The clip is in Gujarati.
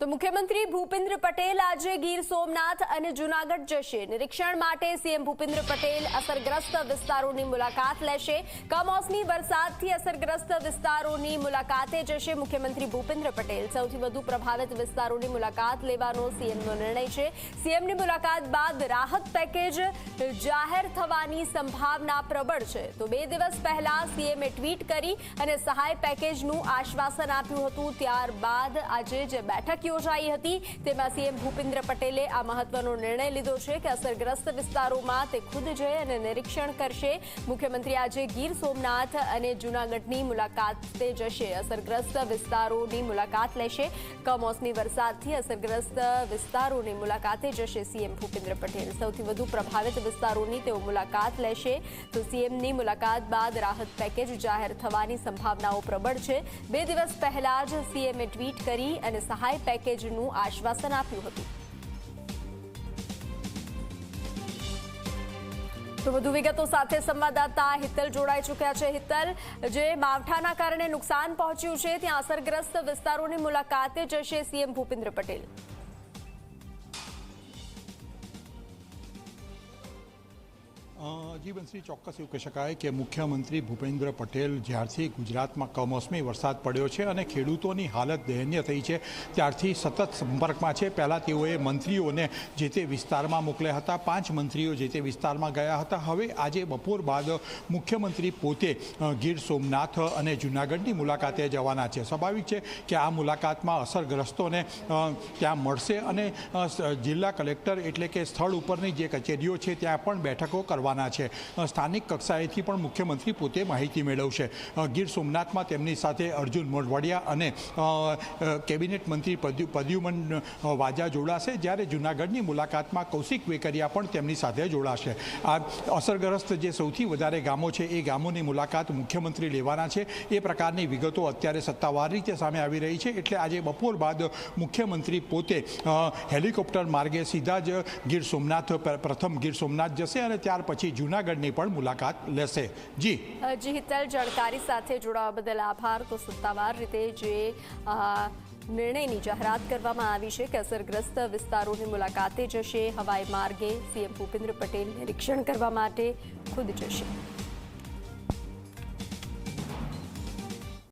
તો મુખ્યમંત્રી ભૂપેન્દ્ર પટેલ આજે ગીર સોમનાથ અને જૂનાગઢ જશે। નિરીક્ષણ માટે સીએમ ભૂપેન્દ્ર પટેલ અસરગ્રસ્ત વિસ્તારોની મુલાકાત લેશે। કમોસમી વરસાદથી અસરગ્રસ્ત વિસ્તારોની મુલાકાતે જશે મુખ્યમંત્રી ભૂપેન્દ્ર પટેલ। સૌથી વધુ પ્રભાવિત વિસ્તારોની મુલાકાત લેવાનો સીએમનો નિર્ણય છે। સીએમની મુલાકાત બાદ રાહત પેકેજ જાહેર થવાની સંભાવના પ્રબળ છે। તો 2 દિવસ પહેલા સીએમએ ટ્વીટ કરી અને સહાય પેકેજનું આશ્વાસન આપ્યું હતું। ત્યારબાદ આજે જે બેઠક યોજાઈ હતી તેમાં સીએમ ભૂપેન્દ્ર પટેલે આ મહત્વનો નિર્ણય લીધો છે કે અસરગ્રસ્ત વિસ્તારોમાં તે ખુદ જઈ અને નિરીક્ષણ કરશે। મુખ્યમંત્રી આજે ગીર સોમનાથ અને જૂનાગઢની મુલાકાતે જશે। અસરગ્રસ્ત વિસ્તારોની મુલાકાત લેશે। કમોસમી વરસાદથી અસરગ્રસ્ત વિસ્તારોની મુલાકાતે જશે સીએમ ભૂપેન્દ્ર પટેલ। સૌથી વધુ પ્રભાવિત વિસ્તારોની તેઓ મુલાકાત લેશે। તો સીએમની મુલાકાત બાદ રાહત પેકેજ જાહેર થવાની સંભાવનાઓ પ્રબળ છે। 2 દિવસ પહેલા જ સીએમએ ટ્વીટ કરી અને સહાય પેકેજનું આશ્વાસન આપ્યું હતું। તો વધુ વિગતો સાથે સંવાદદાતા હિતલ જોડાઈ ચૂક્યા છે। હિતલ, જે માવઠાના કારણે નુકસાન પહોંચ્યું છે ત્યાં અસરગ્રસ્ત વિસ્તારોની મુલાકાતે જશે સીએમ ભૂપેન્દ્ર પટેલ। જી બંસી, ચોક્કસ એવું કહી શકાય કે મુખ્યમંત્રી ભૂપેન્દ્ર પટેલ જ્યારથી ગુજરાતમાં કમોસમી વરસાદ પડ્યો છે અને ખેડૂતોની હાલત દયનીય થઈ છે ત્યારથી સતત સંપર્કમાં છે। પહેલાં તેઓએ મંત્રીઓને જે તે વિસ્તારમાં મોકલ્યા હતા। 5 મંત્રીઓ જે તે વિસ્તારમાં ગયા હતા। હવે આજે બપોર બાદ મુખ્યમંત્રી પોતે ગીર સોમનાથ અને જૂનાગઢની મુલાકાતે જવાના છે। સ્વાભાવિક છે કે આ મુલાકાતમાં અસરગ્રસ્તોને ત્યાં મળશે અને જિલ્લા કલેક્ટર એટલે કે સ્થળ ઉપરની જે કચેરીઓ છે ત્યાં પણ બેઠકો કરવાના છે। સ્થાનિક કક્ષાએથી પણ મુખ્યમંત્રી પોતે માહિતી મેળવશે। ગીર સોમનાથમાં તેમની સાથે અર્જુન મોઢવાડિયા અને કેબિનેટ મંત્રી પ્રદ્યુમન વાજા જોડાશે, જ્યારે જૂનાગઢની મુલાકાતમાં કૌશિક વેકરિયા પણ તેમની સાથે જોડાશે। આ અસરગ્રસ્ત જે સૌથી વધારે ગામો છે એ ગામોની મુલાકાત મુખ્યમંત્રી લેવાના છે। એ પ્રકારની વિગતો અત્યારે સત્તાવાર રીતે સામે આવી રહી છે। એટલે આજે બપોર બાદ મુખ્યમંત્રી પોતે હેલિકોપ્ટર માર્ગે સીધા જ ગીર સોમનાથ પ્રથમ ગીર સોમનાથ જશે અને ત્યાર પછી જૂનાગઢની પણ મુલાકાત લેશે। જી હિતલ, જાણકારી સાથે જોડાવા બદલ આભાર। તો સત્તાવાર રીતે જે નિર્ણયની જાહેરાત કરવામાં આવી છે કે અસરગ્રસ્ત વિસ્તારોની મુલાકાતે જશે। હવાઈ માર્ગે સીએમ ભૂપેન્દ્ર પટેલ નિરીક્ષણ કરવા માટે ખુદ જશે।